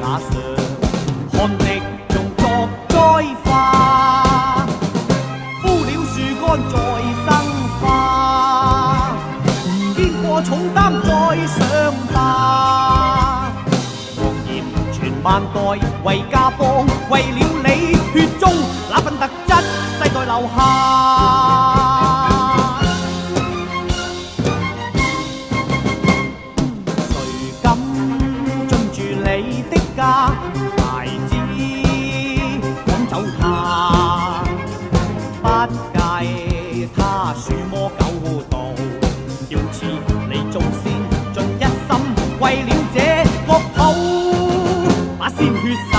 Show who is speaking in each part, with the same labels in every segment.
Speaker 1: 那上，看敵用作栽花，枯了樹幹再生花，肩過重擔再上吧。黃炎傳萬代為家邦，為了你血中那份特質世代留下。你的家，孩子趕走他，不計他鼠魔狗盜，要似你祖先盡一心，為了這國土把鮮血灑。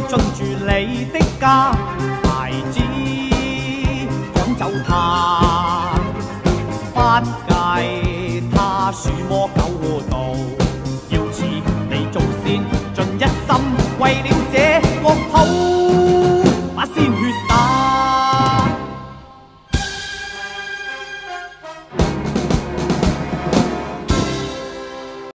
Speaker 1: 進住你的家，孩子趕走他，不計他鼠魔狗盜，要似你祖先盡一心，為了